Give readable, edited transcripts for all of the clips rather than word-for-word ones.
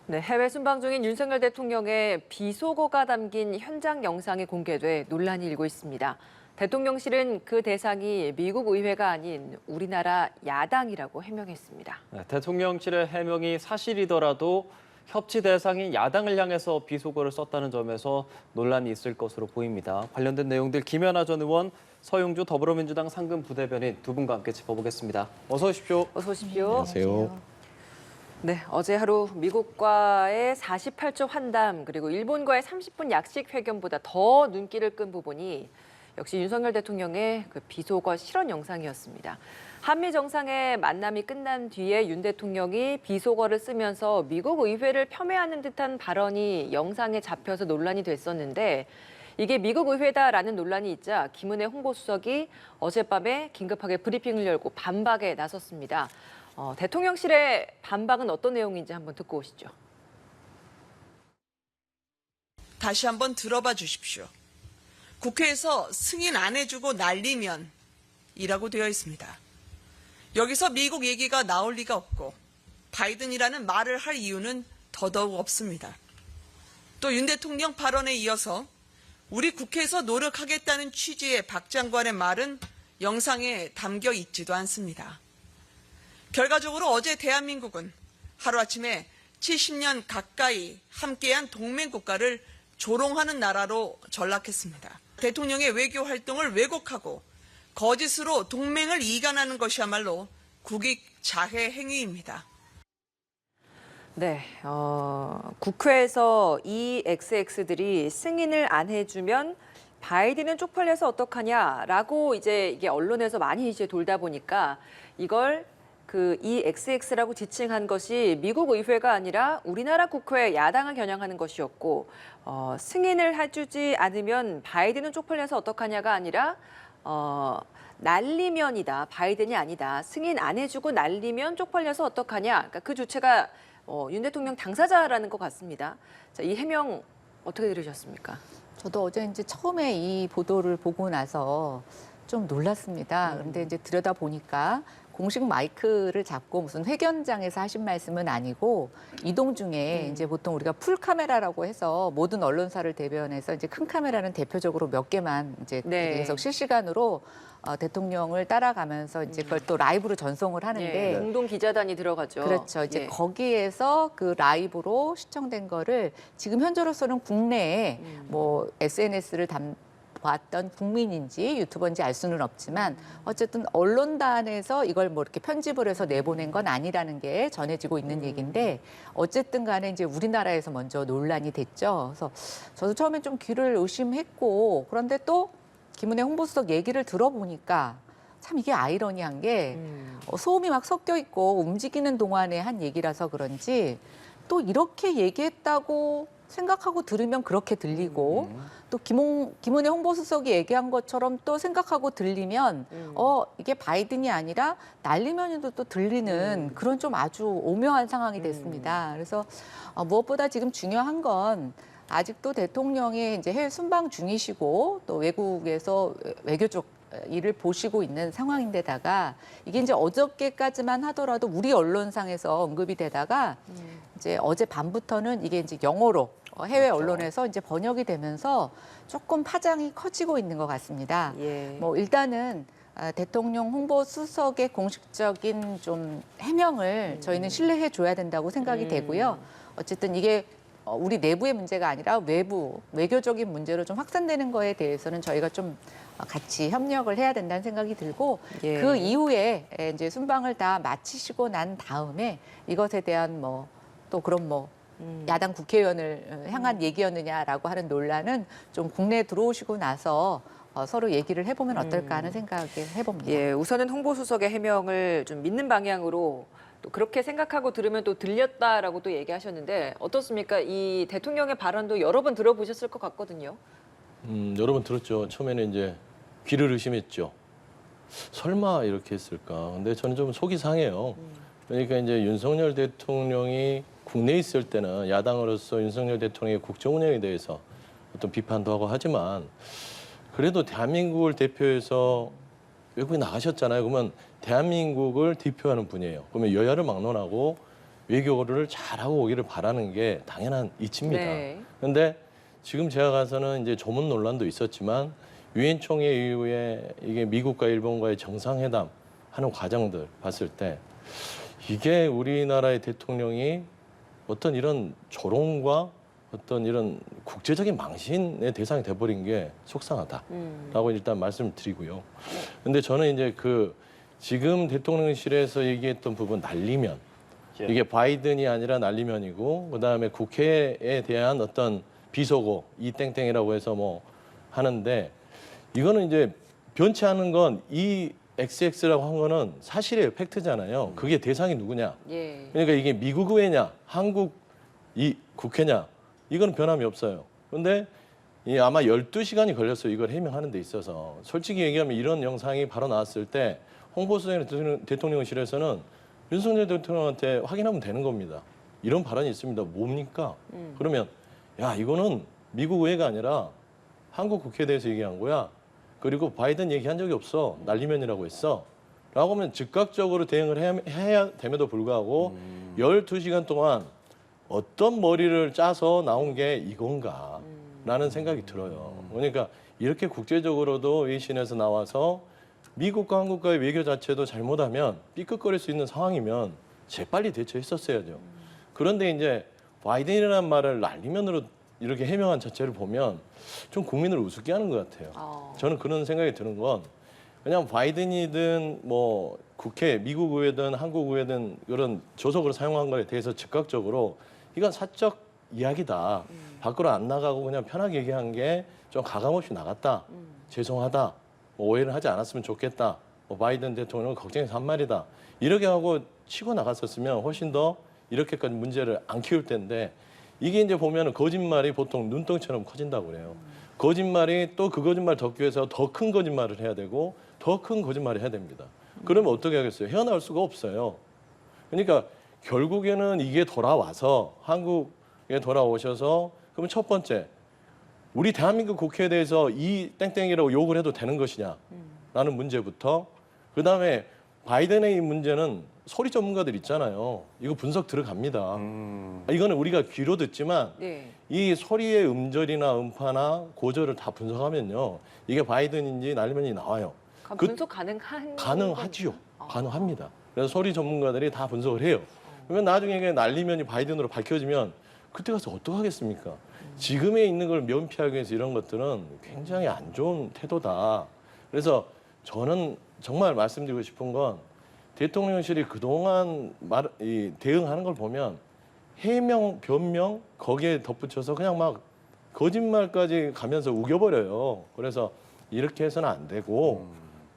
네, 해외 순방 중인 윤석열 대통령의 비속어가 담긴 현장 영상이 공개돼 논란이 일고 있습니다. 대통령실은 그 대상이 미국 의회가 아닌 우리나라 야당이라고 해명했습니다. 네, 대통령실의 해명이 사실이더라도 협치 대상인 야당을 향해서 비속어를 썼다는 점에서 논란이 있을 것으로 보입니다. 관련된 내용들 김연아 전 의원, 서용주 더불어민주당 상근 부대변인 두 분과 함께 짚어보겠습니다. 어서 오십시오. 어서 오십시오. 안녕하세요. 네, 어제 하루 미국과의 48초 환담 그리고 일본과의 30분 약식 회견보다 더 눈길을 끈 부분이 역시 윤석열 대통령의 그 비속어 실언 영상이었습니다. 한미 정상의 만남이 끝난 뒤에 윤 대통령이 비속어를 쓰면서 미국 의회를 폄훼하는 듯한 발언이 영상에 잡혀서 논란이 됐었는데 이게 미국 의회다라는 논란이 있자 김은혜 홍보수석이 어젯밤에 긴급하게 브리핑을 열고 반박에 나섰습니다. 대통령실의 반박은 어떤 내용인지 한번 듣고 오시죠. 다시 한번 들어봐 주십시오. 국회에서 승인 안 해주고 날리면 이라고 되어 있습니다. 여기서 미국 얘기가 나올 리가 없고 바이든이라는 말을 할 이유는 더더욱 없습니다. 또 윤 대통령 발언에 이어서 우리 국회에서 노력하겠다는 취지의 박 장관의 말은 영상에 담겨 있지도 않습니다. 결과적으로 어제 대한민국은 하루아침에 70년 가까이 함께한 동맹국가를 조롱하는 나라로 전락했습니다. 대통령의 외교 활동을 왜곡하고 거짓으로 동맹을 이간하는 것이야말로 국익자해 행위입니다. 네, 국회에서 이 XX들이 승인을 안 해주면 바이든은 쪽팔려서 어떡하냐라고 이게 언론에서 많이 돌다 보니까 이걸 그 EXX라고 지칭한 것이 미국 의회가 아니라 우리나라 국회 야당을 겨냥하는 것이었고 승인을 해주지 않으면 바이든은 쪽팔려서 어떡하냐가 아니라 날리면이다. 바이든이 아니다. 승인 안 해주고 날리면 쪽팔려서 어떡하냐. 그러니까 그 주체가 윤 대통령 당사자라는 것 같습니다. 자, 이 해명 어떻게 들으셨습니까? 저도 어제 이제 처음에 이 보도를 보고 나서 좀 놀랐습니다. 그런데 이제 들여다 보니까 공식 마이크를 잡고 무슨 회견장에서 하신 말씀은 아니고 이동 중에 이제 보통 우리가 풀 카메라라고 해서 모든 언론사를 대변해서 이제 큰 카메라는 대표적으로 몇 개만 이제 네. 계속 실시간으로 대통령을 따라가면서 이제 그걸 또 라이브로 전송을 하는데 공동 기자단이 들어가죠. 그렇죠. 이제 예. 거기에서 그 라이브로 시청된 거를 지금 현재로서는 국내에 뭐 SNS를 봤던 국민인지 유튜버인지 알 수는 없지만 어쨌든 언론단에서 이걸 뭐 이렇게 편집을 해서 내보낸 건 아니라는 게 전해지고 있는 얘기인데 어쨌든 간에 이제 우리나라에서 먼저 논란이 됐죠. 그래서 저도 처음엔 좀 귀를 의심했고 그런데 또 김은혜 홍보수석 얘기를 들어보니까 참 이게 아이러니한 게 소음이 막 섞여 있고 움직이는 동안에 한 얘기라서 그런지 또 이렇게 얘기했다고 생각하고 들으면 그렇게 들리고 또 김은혜 홍보수석이 얘기한 것처럼 또 생각하고 들리면 이게 바이든이 아니라 날리면에도 또 들리는 그런 좀 아주 오묘한 상황이 됐습니다. 그래서 무엇보다 지금 중요한 건 아직도 대통령이 이제 해외 순방 중이시고 또 외국에서 외교적 일을 보시고 있는 상황인데다가 이게 이제 어저께까지만 하더라도 우리 언론상에서 언급이 되다가 이제 어제 밤부터는 이게 이제 영어로 해외 언론에서 이제 번역이 되면서 조금 파장이 커지고 있는 것 같습니다. 예. 뭐 일단은 대통령 홍보수석의 공식적인 좀 해명을 저희는 신뢰해 줘야 된다고 생각이 되고요. 어쨌든 이게 우리 내부의 문제가 아니라 외부 외교적인 문제로 좀 확산되는 거에 대해서는 저희가 좀 같이 협력을 해야 된다는 생각이 들고 예. 그 이후에 이제 순방을 다 마치시고 난 다음에 이것에 대한 뭐 또 그런 뭐 야당 국회의원을 향한 얘기였느냐라고 하는 논란은 좀 국내에 들어오시고 나서 서로 얘기를 해보면 어떨까 하는 생각을 해봅니다. 예, 우선은 홍보수석의 해명을 좀 믿는 방향으로 또 그렇게 생각하고 들으면 또 들렸다라고 또 얘기하셨는데 어떻습니까? 이 대통령의 발언도 여러 번 들어보셨을 것 같거든요. 여러 번 들었죠. 처음에는 이제 귀를 의심했죠. 설마 이렇게 했을까. 근데 저는 좀 속이 상해요. 그러니까 이제 윤석열 대통령이 국내에 있을 때는 야당으로서 윤석열 대통령의 국정 운영에 대해서 어떤 비판도 하고 하지만 그래도 대한민국을 대표해서 외국에 나가셨잖아요. 그러면 대한민국을 대표하는 분이에요. 그러면 여야를 막론하고 외교를 잘하고 오기를 바라는 게 당연한 이치입니다. 네. 그런데 지금 제가 가서는 이제 조문 논란도 있었지만 유엔 총회 이후에 이게 미국과 일본과의 정상회담 하는 과정들 봤을 때 이게 우리나라의 대통령이 어떤 이런 조롱과 어떤 이런 국제적인 망신의 대상이 돼버린 게 속상하다라고 일단 말씀드리고요. 근데 저는 이제 그 지금 대통령실에서 얘기했던 부분 날리면 이게 바이든이 아니라 날리면이고 그다음에 국회에 대한 어떤 비속어 이 땡땡이라고 해서 뭐 하는데 이거는 이제 변치 않은 건 이 XX라고 한 거는 사실이에요. 팩트잖아요. 그게 대상이 누구냐? 예. 그러니까 이게 미국 의회냐, 한국 이 국회냐, 이거는 변함이 없어요. 그런데 이 아마 12시간이 걸렸어요. 이걸 해명하는 데 있어서. 솔직히 얘기하면 이런 영상이 바로 나왔을 때 홍보수석이나 대통령실에서는 윤석열 대통령한테 확인하면 되는 겁니다. 이런 발언이 있습니다. 뭡니까? 그러면 야 이거는 미국 의회가 아니라 한국 국회에 대해서 얘기한 거야. 그리고 바이든 얘기한 적이 없어. 날리면이라고 했어. 라고 하면 즉각적으로 대응을 해야 됨에도 불구하고 12시간 동안 어떤 머리를 짜서 나온 게 이건가 라는 생각이 들어요. 그러니까 이렇게 국제적으로도 외신에서 나와서 미국과 한국과의 외교 자체도 잘못하면 삐끗거릴 수 있는 상황이면 재빨리 대처했었어야죠. 그런데 이제 바이든이라는 말을 날리면으로 이렇게 해명한 자체를 보면 좀 국민을 우습게 하는 것 같아요. 저는 그런 생각이 드는 건 그냥 바이든이든 뭐 국회, 미국 의회든 한국 의회든 그런 조석으로 사용한 거에 대해서 즉각적으로 이건 사적 이야기다. 밖으로 안 나가고 그냥 편하게 얘기한 게 좀 가감없이 나갔다. 죄송하다. 뭐 오해를 하지 않았으면 좋겠다. 뭐 바이든 대통령은 걱정해서 한 말이다. 이렇게 하고 치고 나갔었으면 훨씬 더 이렇게까지 문제를 안 키울 텐데 이게 이제 보면은 거짓말이 보통 눈덩이처럼 커진다고 그래요. 거짓말이 또 그 거짓말 덮기 위해서 더 큰 거짓말을 해야 되고 더 큰 거짓말을 해야 됩니다. 그러면 어떻게 하겠어요? 헤어나올 수가 없어요. 그러니까 결국에는 이게 돌아와서 한국에 돌아오셔서 그러면 첫 번째 우리 대한민국 국회에 대해서 이 땡땡이라고 욕을 해도 되는 것이냐라는 문제부터 그다음에 바이든의 이 문제는 소리 전문가들 있잖아요. 이거 분석 들어갑니다. 이거는 우리가 귀로 듣지만 네. 이 소리의 음절이나 음파나 고절을 다 분석하면요. 이게 바이든인지 날리면이 나와요. 그럼 그- 분석 가능한 가능하지요. 가능합니다. 그래서 소리 전문가들이 다 분석을 해요. 그러면 나중에 이게 날리면이 바이든으로 밝혀지면 그때 가서 어떡하겠습니까? 지금에 있는 걸 면피하기 위해서 이런 것들은 굉장히 안 좋은 태도다. 그래서 저는 정말 말씀드리고 싶은 건 대통령실이 그동안 대응하는 걸 보면 해명, 변명 거기에 덧붙여서 그냥 막 거짓말까지 가면서 우겨버려요. 그래서 이렇게 해서는 안 되고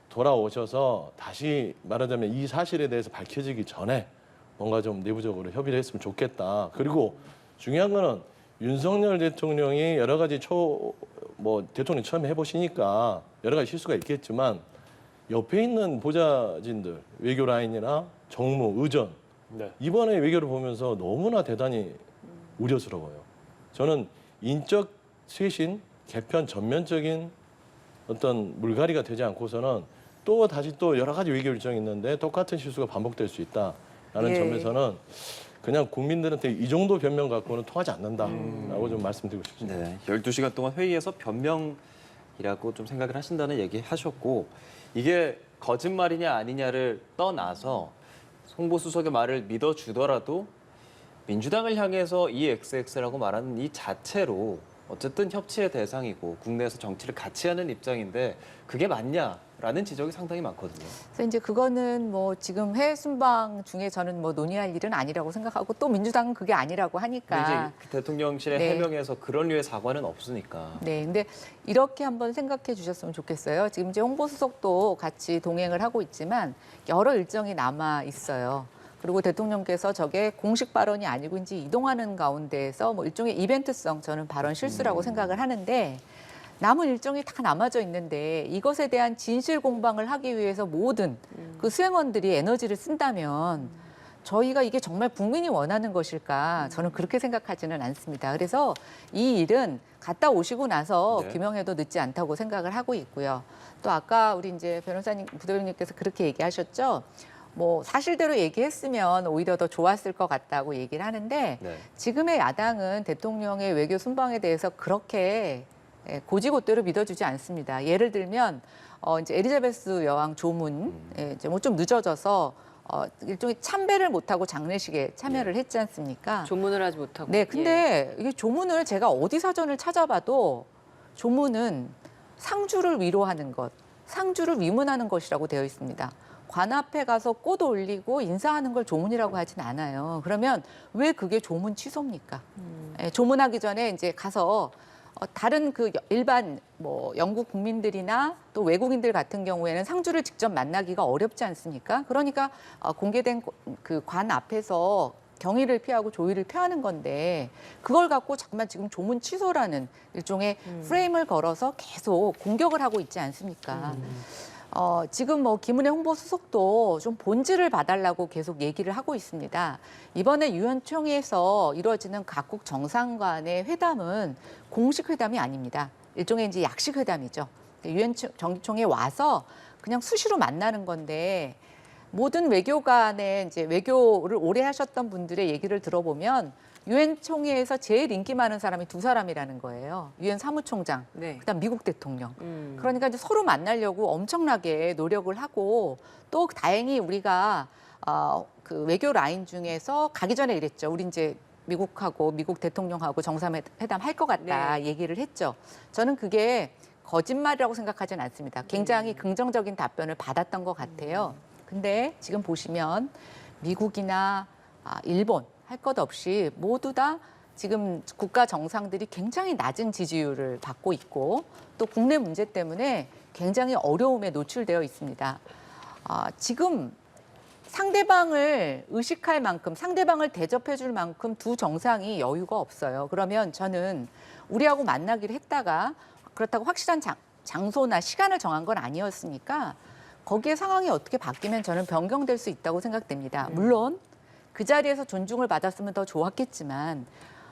돌아오셔서 다시 말하자면 이 사실에 대해서 밝혀지기 전에 뭔가 좀 내부적으로 협의를 했으면 좋겠다. 그리고 중요한 거는 윤석열 대통령이 여러 가지 대통령 처음 해보시니까 여러 가지 실수가 있겠지만 옆에 있는 보좌진들, 외교 라인이나 정무, 의전 네. 이번에 외교를 보면서 너무나 대단히 우려스러워요. 저는 인적 쇄신, 개편 전면적인 어떤 물갈이가 되지 않고서는 또 다시 또 여러 가지 외교 일정이 있는데 똑같은 실수가 반복될 수 있다라는 예. 점에서는 그냥 국민들한테 이 정도 변명 갖고는 통하지 않는다라고 좀 말씀드리고 싶습니다. 네, 12시간 동안 회의에서 변명이라고 좀 생각을 하신다는 얘기 하셨고 이게 거짓말이냐 아니냐를 떠나서 홍보수석의 말을 믿어주더라도 민주당을 향해서 이 XX라고 말하는 이 자체로 어쨌든 협치의 대상이고 국내에서 정치를 같이 하는 입장인데 그게 맞냐라는 지적이 상당히 많거든요. 그래서 이제 그거는 뭐 지금 해외 순방 중에 저는 뭐 논의할 일은 아니라고 생각하고 또 민주당은 그게 아니라고 근데 하니까. 이제 대통령실의 네. 해명에서 그런 류의 사과는 없으니까. 네, 근데 이렇게 한번 생각해 주셨으면 좋겠어요. 지금 이제 홍보수석도 같이 동행을 하고 있지만 여러 일정이 남아 있어요. 그리고 대통령께서 저게 공식 발언이 아니고 이제 이동하는 가운데에서 뭐 일종의 이벤트성 저는 발언 실수라고 생각을 하는데 남은 일정이 다 남아져 있는데 이것에 대한 진실 공방을 하기 위해서 모든 그 수행원들이 에너지를 쓴다면 저희가 이게 정말 국민이 원하는 것일까? 저는 그렇게 생각하지는 않습니다. 그래서 이 일은 갔다 오시고 나서 네. 규명해도 늦지 않다고 생각을 하고 있고요. 또 아까 우리 이제 변호사님, 부대변인님께서 그렇게 얘기하셨죠. 뭐 사실대로 얘기했으면 오히려 더 좋았을 것 같다고 얘기를 하는데 네. 지금의 야당은 대통령의 외교 순방에 대해서 그렇게 고지고대로 믿어주지 않습니다. 예를 들면 이제 엘리자베스 여왕 조문 이제 뭐 좀 늦어져서 일종의 참배를 못하고 장례식에 참여를 했지 않습니까? 조문을 하지 못하고. 네, 근데 이게 조문을 제가 어디 사전을 찾아봐도 조문은 상주를 위로하는 것, 상주를 위문하는 것이라고 되어 있습니다. 관 앞에 가서 꽃 올리고 인사하는 걸 조문이라고 하진 않아요. 그러면 왜 그게 조문 취소입니까? 조문하기 전에 이제 가서 다른 그 일반 뭐 영국 국민들이나 또 외국인들 같은 경우에는 상주를 직접 만나기가 어렵지 않습니까? 그러니까 공개된 그 관 앞에서 경의를 피하고 조의를 표하는 건데 그걸 갖고 자꾸만 지금 조문 취소라는 일종의 프레임을 걸어서 계속 공격을 하고 있지 않습니까? 지금 뭐 김은혜 홍보수석도 좀 본질을 봐달라고 계속 얘기를 하고 있습니다. 이번에 유엔 총회에서 이루어지는 각국 정상 간의 회담은 공식 회담이 아닙니다. 일종의 이제 약식 회담이죠. 유엔 정기총회 와서 그냥 수시로 만나는 건데 모든 외교관에 이제 외교를 오래 하셨던 분들의 얘기를 들어보면 유엔 총회에서 제일 인기 많은 사람이 두 사람이라는 거예요. 유엔 사무총장, 네. 그다음 미국 대통령. 그러니까 이제 서로 만나려고 엄청나게 노력을 하고 또 다행히 우리가 그 외교 라인 중에서 가기 전에 이랬죠. 우리 이제 미국하고 미국 대통령하고 정상회담 할 것 같다 얘기를 했죠. 저는 그게 거짓말이라고 생각하진 않습니다. 굉장히 긍정적인 답변을 받았던 것 같아요. 근데 지금 보시면 미국이나 일본 할 것 없이 모두 다 지금 국가 정상들이 굉장히 낮은 지지율을 받고 있고 또 국내 문제 때문에 굉장히 어려움에 노출되어 있습니다. 지금 상대방을 의식할 만큼, 상대방을 대접해 줄 만큼 두 정상이 여유가 없어요. 그러면 저는 우리하고 만나기로 했다가 그렇다고 확실한 장소나 시간을 정한 건 아니었으니까 거기에 상황이 어떻게 바뀌면 저는 변경될 수 있다고 생각됩니다. 물론 그 자리에서 존중을 받았으면 더 좋았겠지만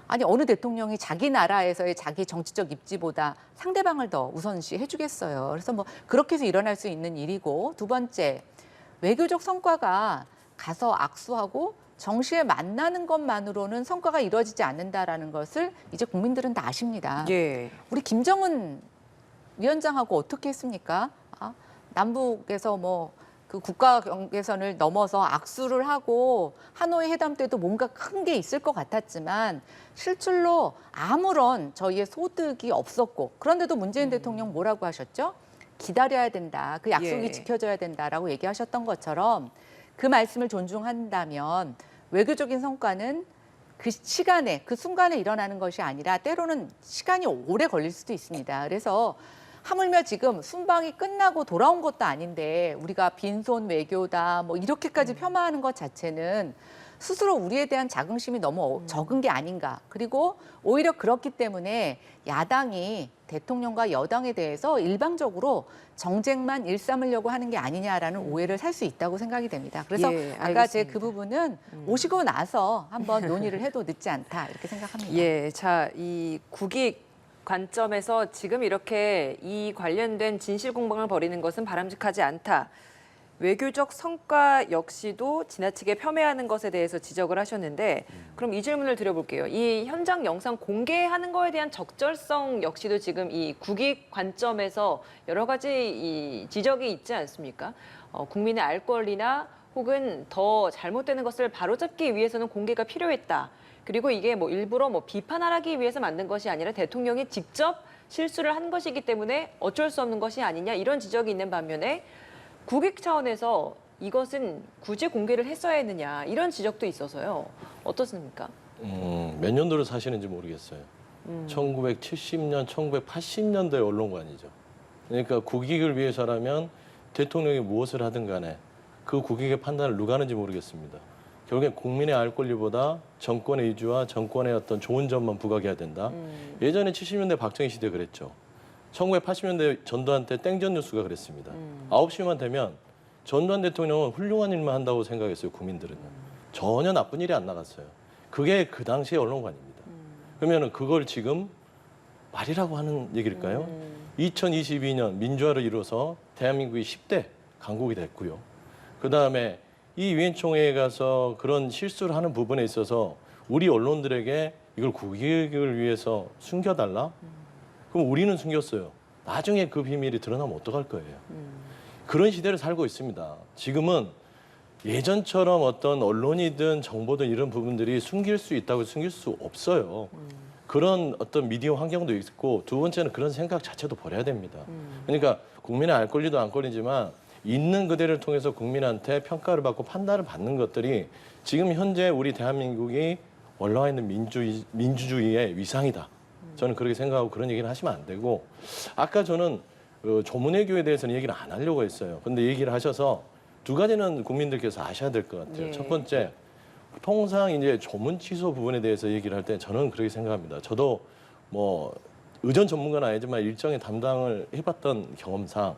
아니 어느 대통령이 자기 나라에서의 자기 정치적 입지보다 상대방을 더 우선시 해주겠어요. 그래서 뭐 그렇게 해서 일어날 수 있는 일이고 두 번째 외교적 성과가 가서 악수하고 정시에 만나는 것만으로는 성과가 이루어지지 않는다라는 것을 이제 국민들은 다 아십니다. 예. 우리 김정은 위원장하고 어떻게 했습니까? 남북에서 뭐 그 국가 경계선을 넘어서 악수를 하고 하노이 회담 때도 뭔가 큰 게 있을 것 같았지만 실질로 아무런 저희의 소득이 없었고 그런데도 문재인 대통령 뭐라고 하셨죠? 기다려야 된다. 그 약속이 예. 지켜져야 된다라고 얘기하셨던 것처럼 그 말씀을 존중한다면 외교적인 성과는 그 시간에 그 순간에 일어나는 것이 아니라 때로는 시간이 오래 걸릴 수도 있습니다. 그래서 하물며 지금 순방이 끝나고 돌아온 것도 아닌데 우리가 빈손 외교다 뭐 이렇게까지 폄하하는 것 자체는 스스로 우리에 대한 자긍심이 너무 적은 게 아닌가. 그리고 오히려 그렇기 때문에 야당이 대통령과 여당에 대해서 일방적으로 정쟁만 일삼으려고 하는 게 아니냐라는 오해를 살 수 있다고 생각이 됩니다. 그래서 예, 아까 제 알겠습니다. 그 부분은 오시고 나서 한번 논의를 해도 늦지 않다 이렇게 생각합니다. 예, 자, 이 국익 관점에서 지금 이렇게 이 관련된 진실 공방을 벌이는 것은 바람직하지 않다. 외교적 성과 역시도 지나치게 폄훼하는 것에 대해서 지적을 하셨는데 그럼 이 질문을 드려볼게요. 이 현장 영상 공개하는 거에 대한 적절성 역시도 지금 이 국익 관점에서 여러 가지 이 지적이 있지 않습니까? 국민의 알 권리나 혹은 더 잘못되는 것을 바로잡기 위해서는 공개가 필요했다. 그리고 이게 뭐 일부러 뭐 비판하기 위해서 만든 것이 아니라 대통령이 직접 실수를 한 것이기 때문에 어쩔 수 없는 것이 아니냐 이런 지적이 있는 반면에 국익 차원에서 이것은 굳이 공개를 했어야 했느냐 이런 지적도 있어서요. 어떻습니까? 몇 년도를 사시는지 모르겠어요. 1970년, 1980년대 언론관이죠. 그러니까 국익을 위해서라면 대통령이 무엇을 하든 간에 그 국익의 판단을 누가 하는지 모르겠습니다. 결국엔 국민의 알 권리보다 정권의 의지와 정권의 어떤 좋은 점만 부각해야 된다. 예전에 70년대 박정희 시대 그랬죠. 1980년대 전두환 때 땡전 뉴스가 그랬습니다. 9시만 되면 전두환 대통령은 훌륭한 일만 한다고 생각했어요, 국민들은요. 전혀 나쁜 일이 안 나갔어요. 그게 그 당시의 언론관입니다. 그러면 그걸 지금 말이라고 하는 얘기일까요? 2022년 민주화를 이뤄서 대한민국이 10대 강국이 됐고요. 그다음에 이 유엔 총회에 가서 그런 실수를 하는 부분에 있어서 우리 언론들에게 이걸 국익을 위해서 숨겨달라? 그럼 우리는 숨겼어요. 나중에 그 비밀이 드러나면 어떡할 거예요? 그런 시대를 살고 있습니다. 지금은 예전처럼 어떤 언론이든 정보든 이런 부분들이 숨길 수 있다고 숨길 수 없어요. 그런 어떤 미디어 환경도 있고 두 번째는 그런 생각 자체도 버려야 됩니다. 그러니까 국민의 알 권리도 안 권리지만 있는 그대를 통해서 국민한테 평가를 받고 판단을 받는 것들이 지금 현재 우리 대한민국이 올라와 있는 민주주의의 위상이다. 저는 그렇게 생각하고 그런 얘기를 하시면 안 되고 아까 저는 조문외교에 대해서는 얘기를 안 하려고 했어요. 근데 얘기를 하셔서 두 가지는 국민들께서 아셔야 될 것 같아요. 예. 첫 번째, 통상 이제 조문 취소 부분에 대해서 얘기를 할 때 저는 그렇게 생각합니다. 저도 뭐 의전 전문가는 아니지만 일정의 담당을 해봤던 경험상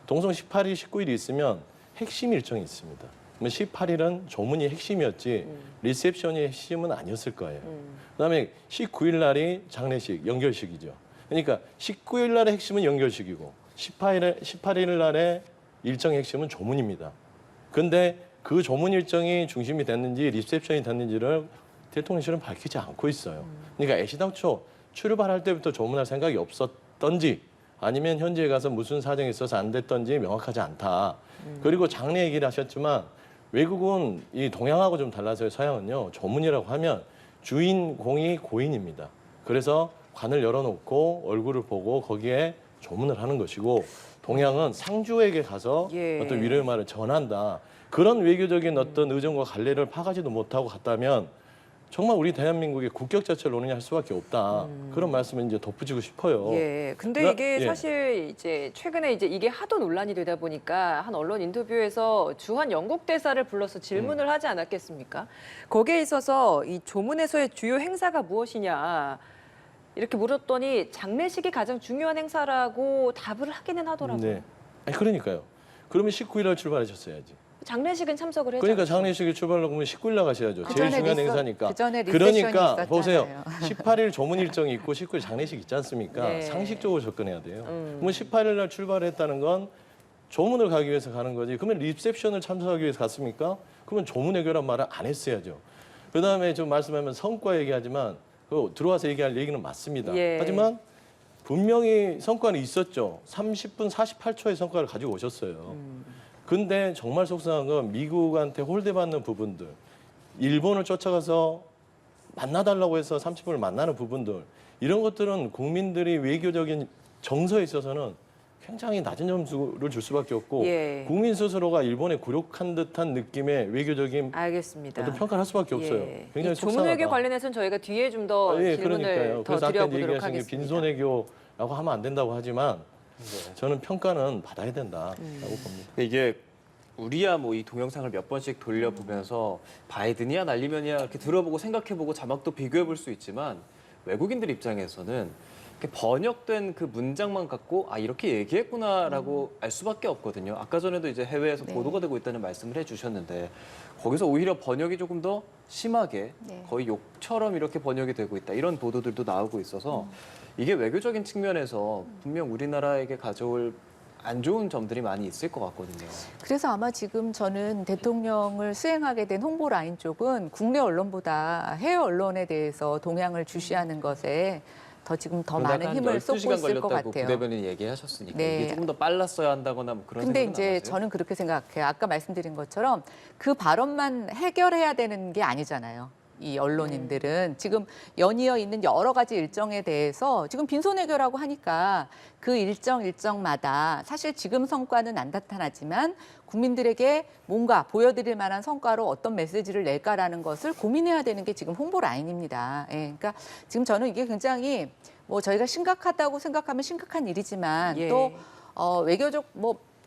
동성 18일, 19일이 있으면 핵심 일정이 있습니다. 18일은 조문이 핵심이었지 리셉션이 핵심은 아니었을 거예요. 그다음에 19일 날이 장례식, 연결식이죠. 그러니까 19일 날의 핵심은 연결식이고 18일 날의 일정의 핵심은 조문입니다. 근데 그 조문 일정이 중심이 됐는지 리셉션이 됐는지를 대통령실은 밝히지 않고 있어요. 그러니까 애시당초 출발할 때부터 조문할 생각이 없었던지 아니면 현지에 가서 무슨 사정이 있어서 안 됐던지 명확하지 않다. 그리고 장례 얘기를 하셨지만 외국은 이 동양하고 좀 달라서요. 서양은요. 조문이라고 하면 주인공이 고인입니다. 그래서 관을 열어놓고 얼굴을 보고 거기에 조문을 하는 것이고 동양은 상주에게 가서 예. 어떤 위로의 말을 전한다. 그런 외교적인 어떤 의정과 관례를 파가지도 못하고 갔다면 정말 우리 대한민국의 국격 자체를 논의할 수밖에 없다. 그런 말씀을 이제 덧붙이고 싶어요. 예. 근데 나- 이게 예. 사실 이제 최근에 이제 이게 하도 논란이 되다 보니까 한 언론 인터뷰에서 주한 영국 대사를 불러서 질문을 하지 않았겠습니까? 거기에 있어서 이 조문에서의 주요 행사가 무엇이냐 이렇게 물었더니 장례식이 가장 중요한 행사라고 답을 하기는 하더라고요. 네. 아니, 그러니까요. 그러면 19일 날 출발하셨어야지. 장례식은 참석을 했죠. 그러니까 장례식에 출발하려고 하면 19일 날 가셔야죠. 그 제일 전에 중요한 리서- 행사니까. 그 전에 리셉션이 그러니까 있었잖아요. 보세요. 18일 조문 일정이 있고 19일 장례식 있지 않습니까? 네. 상식적으로 접근해야 돼요. 그러면 18일 날 출발했다는 건 조문을 가기 위해서 가는 거지. 그러면 리셉션을 참석하기 위해서 갔습니까? 그러면 조문 외교란 말을 안 했어야죠. 그다음에 좀 말씀하면 성과 얘기하지만 그 들어와서 얘기할 얘기는 맞습니다. 예. 하지만 분명히 성과는 있었죠. 30분 48초의 성과를 가지고 오셨어요. 근데 정말 속상한 건 미국한테 홀대받는 부분들, 일본을 쫓아가서 만나달라고 해서 30분을 만나는 부분들, 이런 것들은 국민들이 외교적인 정서에 있어서는 굉장히 낮은 점수를 줄 수밖에 없고 예. 국민 스스로가 일본에 굴욕한 듯한 느낌의 외교적인 알겠습니다. 어떤 평가를 할 수밖에 없어요. 예. 굉장히 이 조문 속상하다. 외교 관련해서서는 저희가 뒤에 좀 더 예, 질문을 그러니까요. 더 그래서 아까 드려보도록 얘기하신 게 하겠습니다. 빈손외교라고 하면 안 된다고 하지만 저는 평가는 받아야 된다라고 봅니다. 이게 우리야 뭐 이 동영상을 몇 번씩 돌려보면서 바이든이야 날리면이야 이렇게 들어보고 생각해보고 자막도 비교해볼 수 있지만 외국인들 입장에서는 이렇게 번역된 그 문장만 갖고 아 이렇게 얘기했구나라고 알 수밖에 없거든요. 아까 전에도 이제 해외에서 네. 보도가 되고 있다는 말씀을 해주셨는데 거기서 오히려 번역이 조금 더 심하게 네. 거의 욕처럼 이렇게 번역이 되고 있다 이런 보도들도 나오고 있어서 이게 외교적인 측면에서 분명 우리나라에게 가져올 안 좋은 점들이 많이 있을 것 같거든요. 그래서 아마 지금 저는 대통령을 수행하게 된 홍보 라인 쪽은 국내 언론보다 해외 언론에 대해서 동향을 주시하는 것에 지금 더 그러다가 많은 한 힘을 쏟고 12시간 있을 것 걸렸다고 같아요. 부대변인이 얘기하셨으니까 네. 이게 조금 더 빨랐어야 한다거나 뭐 그런 근데 생각은 안 이제 하세요? 저는 그렇게 생각해요. 아까 말씀드린 것처럼 그 발언만 해결해야 되는 게 아니잖아요. 이 언론인들은 지금 연이어 있는 여러 가지 일정에 대해서 지금 빈손 해결하고 하니까 그 일정마다 사실 지금 성과는 안 나타나지만 국민들에게 뭔가 보여드릴 만한 성과로 어떤 메시지를 낼까라는 것을 고민해야 되는 게 지금 홍보 라인입니다. 예, 그러니까 지금 저는 이게 굉장히 뭐 저희가 심각하다고 생각하면 심각한 일이지만 예. 또 외교적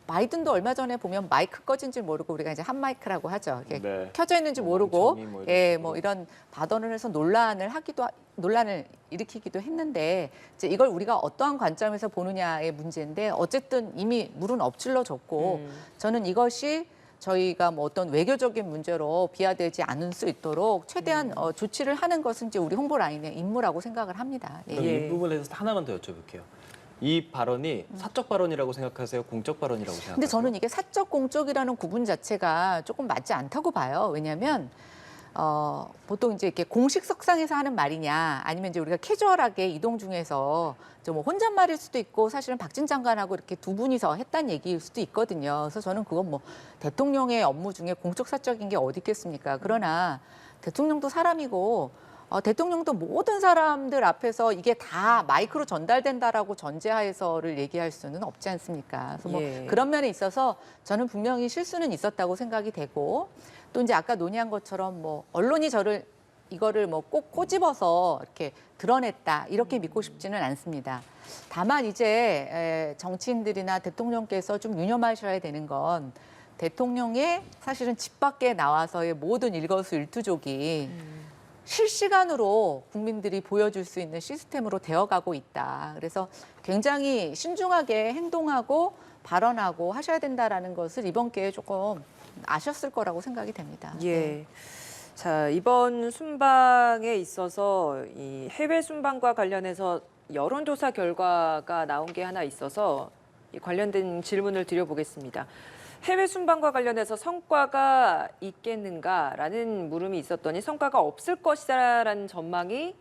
바이든도 얼마 전에 보면 마이크 꺼진 줄 모르고 우리가 이제 한 마이크라고 하죠. 이게 네. 켜져 있는지 뭐 모르고 멍청이 뭐 이런 예, 식으로. 뭐 이런 발언을 해서 논란을 일으키기도 했는데 이제 이걸 우리가 어떠한 관점에서 보느냐의 문제인데 어쨌든 이미 물은 엎질러졌고 저는 이것이 저희가 뭐 어떤 외교적인 문제로 비화되지 않을 수 있도록 최대한 조치를 하는 것은 이제 우리 홍보 라인의 임무라고 생각을 합니다. 예. 그럼 예. 이 부분에 대해서 하나만 더 여쭤볼게요. 이 발언이 사적 발언이라고 생각하세요? 공적 발언이라고 생각하세요? 근데 저는 이게 사적 공적이라는 구분 자체가 조금 맞지 않다고 봐요. 왜냐하면 보통 이제 이렇게 공식석상에서 하는 말이냐, 아니면 이제 우리가 캐주얼하게 이동 중에서 좀 뭐 혼잣말일 수도 있고, 사실은 박진 장관하고 이렇게 두 분이서 했다는 얘기일 수도 있거든요. 그래서 저는 그건 뭐 대통령의 업무 중에 공적 사적인 게 어디 있겠습니까? 그러나 대통령도 사람이고, 대통령도 모든 사람들 앞에서 이게 다 마이크로 전달된다라고 전제하에서를 얘기할 수는 없지 않습니까? 그래서 뭐 예. 그런 면에 있어서 저는 분명히 실수는 있었다고 생각이 되고, 또 이제 아까 논의한 것처럼 뭐 언론이 이거를 뭐 꼭 꼬집어서 이렇게 드러냈다 이렇게 믿고 싶지는 않습니다. 다만 이제 정치인들이나 대통령께서 좀 유념하셔야 되는 건, 대통령의 사실은 집 밖에 나와서의 모든 일거수일투족이 실시간으로 국민들이 보여줄 수 있는 시스템으로 되어가고 있다. 그래서 굉장히 신중하게 행동하고 발언하고 하셔야 된다라는 것을 이번 기회에 조금 아셨을 거라고 생각이 됩니다. 예. 자, 이번 순방에 있어서 이 해외 순방과 관련해서 여론조사 결과가 나온 게 하나 있어서 이 관련된 질문을 드려보겠습니다. 해외 순방과 관련해서 성과가 있겠는가라는 물음이 있었더니 성과가 없을 것이다라는 전망이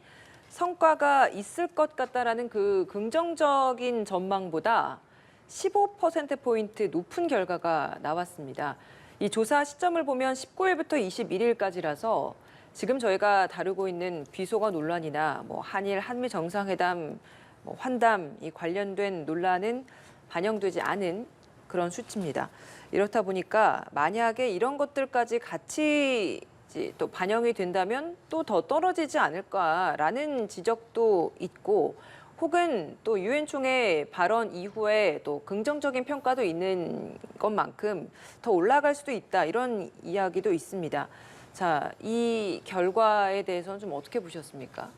성과가 있을 것 같다라는 그 긍정적인 전망보다 15%포인트 높은 결과가 나왔습니다. 이 조사 시점을 보면 19일부터 21일까지라서 지금 저희가 다루고 있는 비속어 논란이나 뭐 한일 한미 정상회담, 뭐 환담 이 관련된 논란은 반영되지 않은 그런 수치입니다. 이렇다 보니까 만약에 이런 것들까지 같이 또 반영이 된다면 또 더 떨어지지 않을까라는 지적도 있고, 혹은 또 유엔 총회 발언 이후에 또 긍정적인 평가도 있는 것만큼 더 올라갈 수도 있다, 이런 이야기도 있습니다. 자, 이 결과에 대해서는 좀 어떻게 보셨습니까?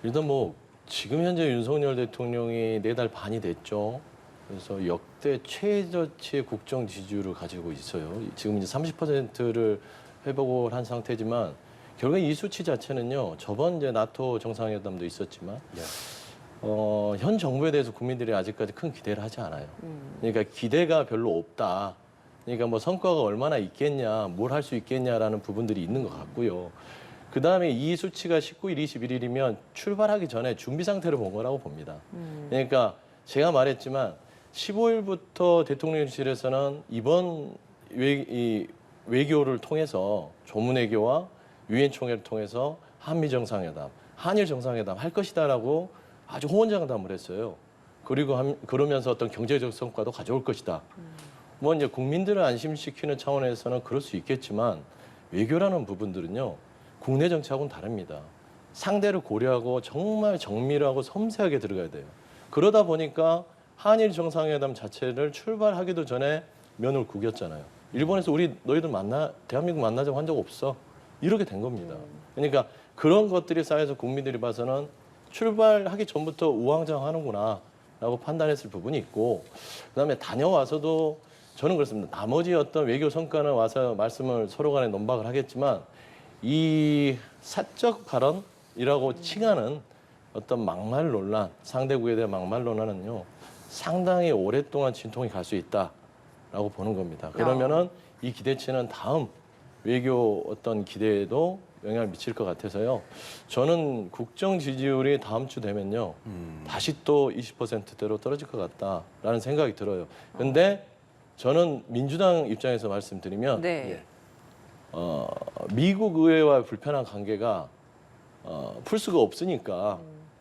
일단 뭐 지금 현재 윤석열 대통령이 4달 반이 됐죠. 그래서 역대 최저치의 국정 지지율을 가지고 있어요. 지금 이제 30%를 회복을 한 상태지만, 결국 이 수치 자체는요, 저번 이제 나토 정상회담도 있었지만 현 정부에 대해서 국민들이 아직까지 큰 기대를 하지 않아요. 그러니까 기대가 별로 없다. 그러니까 뭐 성과가 얼마나 있겠냐, 뭘 할 수 있겠냐라는 부분들이 있는 것 같고요. 그다음에 이 수치가 19일, 21일이면 출발하기 전에 준비 상태를 본 거라고 봅니다. 그러니까 제가 말했지만 15일부터 대통령실에서는 이번 외교를 통해서 조문외교와 유엔 총회를 통해서 한미 정상회담, 한일 정상회담 할 것이다라고 아주 호언장담을 했어요. 그리고 그러면서 어떤 경제적 성과도 가져올 것이다. 뭐 이제 국민들을 안심시키는 차원에서는 그럴 수 있겠지만, 외교라는 부분들은요, 국내 정치하고는 다릅니다. 상대를 고려하고 정말 정밀하고 섬세하게 들어가야 돼요. 그러다 보니까 한일 정상회담 자체를 출발하기도 전에 면을 구겼잖아요. 일본에서 너희들 대한민국 만나자고 한 적 없어. 이렇게 된 겁니다. 그러니까 그런 것들이 쌓여서 국민들이 봐서는 출발하기 전부터 우왕좌왕하는구나 라고 판단했을 부분이 있고, 그다음에 다녀와서도 저는 그렇습니다. 나머지 어떤 외교 성과는 와서 말씀을 서로 간에 논박을 하겠지만, 이 사적 발언이라고 칭하는 어떤 막말 논란, 상대국에 대한 막말 논란은요, 상당히 오랫동안 진통이 갈 수 있다라고 보는 겁니다. 그러면은 이 기대치는 다음 외교 어떤 기대에도 영향을 미칠 것 같아서요. 저는 국정 지지율이 다음 주 되면요, 다시 또 20%대로 떨어질 것 같다라는 생각이 들어요. 근데 저는 민주당 입장에서 말씀드리면, 네. 미국 의회와 불편한 관계가 풀 수가 없으니까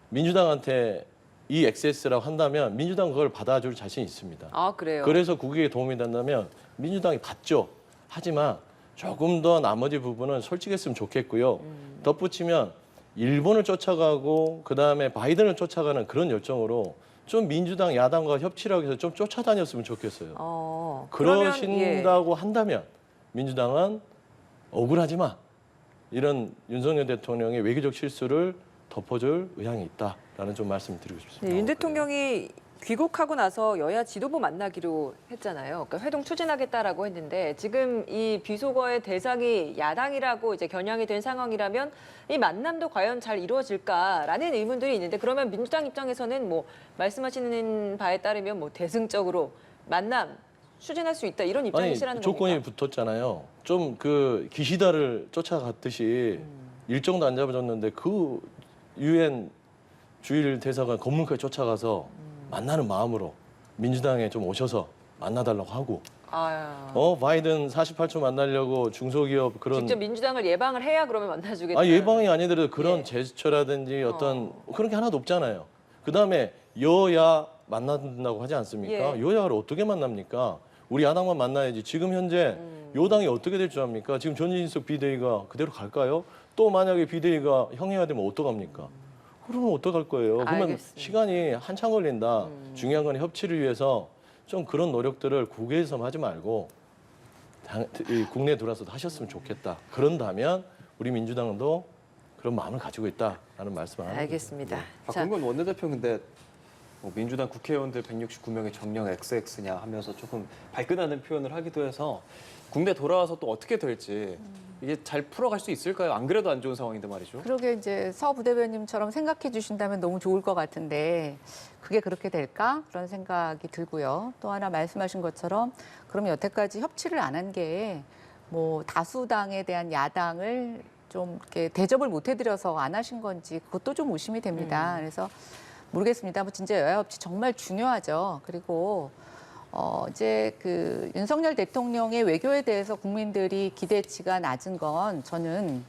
민주당한테 이 XS라고 한다면 민주당 그걸 받아줄 자신이 있습니다. 아, 그래요? 그래서 국익에 도움이 된다면 민주당이 받죠. 하지만 조금 더 나머지 부분은 솔직했으면 좋겠고요. 덧붙이면 일본을 쫓아가고 그다음에 바이든을 쫓아가는 그런 열정으로 좀 민주당 야당과 협치를 하기 위해서 좀 쫓아다녔으면 좋겠어요. 그러신다고 한다면 민주당은 억울하지만 이런 윤석열 대통령의 외교적 실수를 덮어줄 의향이 있다라는 좀 말씀을 드리고 싶습니다. 네, 윤 대통령이 귀국하고 나서 여야 지도부 만나기로 했잖아요. 그러니까 회동 추진하겠다라고 했는데 지금 이 비속어의 대상이 야당이라고 이제 겨냥이 된 상황이라면 이 만남도 과연 잘 이루어질까라는 의문들이 있는데 그러면 민주당 입장에서는 뭐 말씀하시는 바에 따르면 뭐 대승적으로 만남 추진할 수 있다 이런 아니 입장이시라는 조건이 겁니까? 붙었잖아요. 좀 그 기시다를 쫓아갔듯이 일정도 안 잡아줬는데 그 유엔 주일 대사관 건물까지 쫓아가서 만나는 마음으로 민주당에 좀 오셔서 만나달라고 하고 바이든 48초 만나려고 중소기업 그런 직접 민주당을 예방을 해야 그러면 만나주겠다. 예방이 아니더라도 그런 예. 제스처라든지 어떤 그런 게 하나도 없잖아요. 그다음에 여야 만난다고 하지 않습니까? 예. 여야를 어떻게 만납니까? 우리 야당만 만나야지. 지금 현재 여당이 어떻게 될 줄 압니까? 지금 전진석 비대위가 그대로 갈까요? 또 만약에 비대위가 형해화되면 어떡합니까? 그러면 어떡할 거예요? 그러면 알겠습니다. 시간이 한참 걸린다. 중요한 건 협치를 위해서 좀 그런 노력들을 국외에서 하지 말고 이 국내에 들어와서도 하셨으면 좋겠다. 그런다면 우리 민주당도 그런 마음을 가지고 있다라는 말씀을 하는 알겠습니다. 자, 박홍근 원내대표 근데 뭐 민주당 국회의원들 169명의 정령 XX냐 하면서 조금 발끈하는 표현을 하기도 해서 국내 돌아와서 또 어떻게 될지 이게 잘 풀어갈 수 있을까요? 안 그래도 안 좋은 상황인데 말이죠. 그러게 이제 서 부대변님처럼 생각해 주신다면 너무 좋을 것 같은데 그게 그렇게 될까? 그런 생각이 들고요. 또 하나 말씀하신 것처럼 그럼 여태까지 협치를 안 한 게 뭐 다수당에 대한 야당을 좀 이렇게 대접을 못 해드려서 안 하신 건지 그것도 좀 의심이 됩니다. 그래서 모르겠습니다. 뭐 진짜 여야 협치 정말 중요하죠. 그리고 이제 그 윤석열 대통령의 외교에 대해서 국민들이 기대치가 낮은 건 저는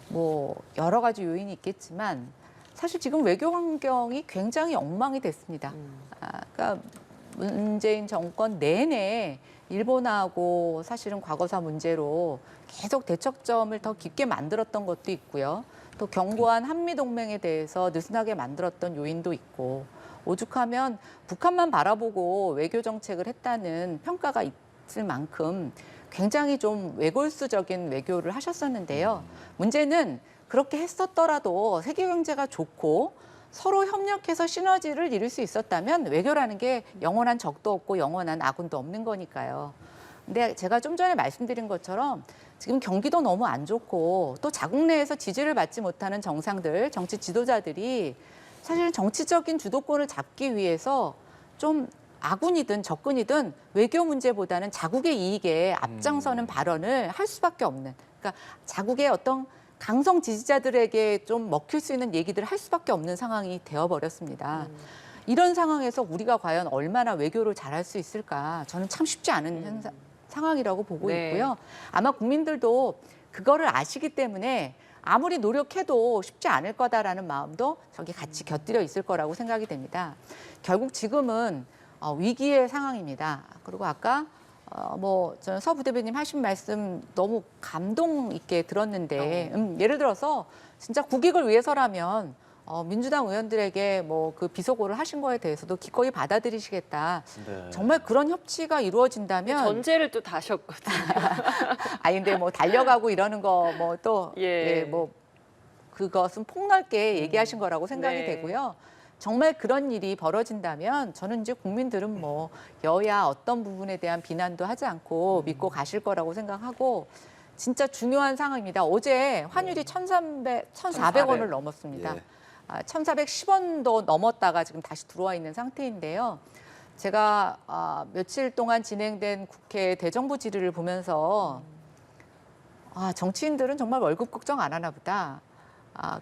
뭐 여러 가지 요인이 있겠지만 사실 지금 외교 환경이 굉장히 엉망이 됐습니다. 그러니까 문재인 정권 내내 일본하고 사실은 과거사 문제로 계속 대척점을 더 깊게 만들었던 것도 있고요. 또 견고한 한미동맹에 대해서 느슨하게 만들었던 요인도 있고 오죽하면 북한만 바라보고 외교 정책을 했다는 평가가 있을 만큼 굉장히 좀 외골수적인 외교를 하셨었는데요. 문제는 그렇게 했었더라도 세계 경제가 좋고 서로 협력해서 시너지를 이룰 수 있었다면 외교라는 게 영원한 적도 없고 영원한 아군도 없는 거니까요. 근데 제가 좀 전에 말씀드린 것처럼 지금 경기도 너무 안 좋고 또 자국 내에서 지지를 받지 못하는 정상들, 정치 지도자들이 사실은 정치적인 주도권을 잡기 위해서 좀 아군이든 적군이든 외교 문제보다는 자국의 이익에 앞장서는 발언을 할 수밖에 없는. 그러니까 자국의 어떤 강성 지지자들에게 좀 먹힐 수 있는 얘기들을 할 수밖에 없는 상황이 되어버렸습니다. 이런 상황에서 우리가 과연 얼마나 외교를 잘할 수 있을까? 저는 참 쉽지 않은 상황이라고 보고 네. 있고요. 아마 국민들도 그거를 아시기 때문에 아무리 노력해도 쉽지 않을 거다라는 마음도 저기 같이 곁들여 있을 거라고 생각이 됩니다. 결국 지금은 위기의 상황입니다. 그리고 아까 저는 서 부대변인 하신 말씀 너무 감동 있게 들었는데 예를 들어서 진짜 국익을 위해서라면 민주당 의원들에게 뭐 그 비속어를 하신 거에 대해서도 기꺼이 받아들이시겠다. 네. 정말 그런 협치가 이루어진다면 전제를 또 다셨거든요. 근데 뭐 달려가고 이러는 거 뭐 또 예. 뭐 그것은 폭넓게 얘기하신 거라고 생각이 네. 되고요. 정말 그런 일이 벌어진다면 저는 이제 국민들은 뭐 여야 어떤 부분에 대한 비난도 하지 않고 믿고 가실 거라고 생각하고 진짜 중요한 상황입니다. 어제 환율이 1,400원을 넘었습니다. 예. 1,410원도 넘었다가 지금 다시 들어와 있는 상태인데요. 제가 며칠 동안 진행된 국회 대정부 질의를 보면서 정치인들은 정말 월급 걱정 안 하나 보다.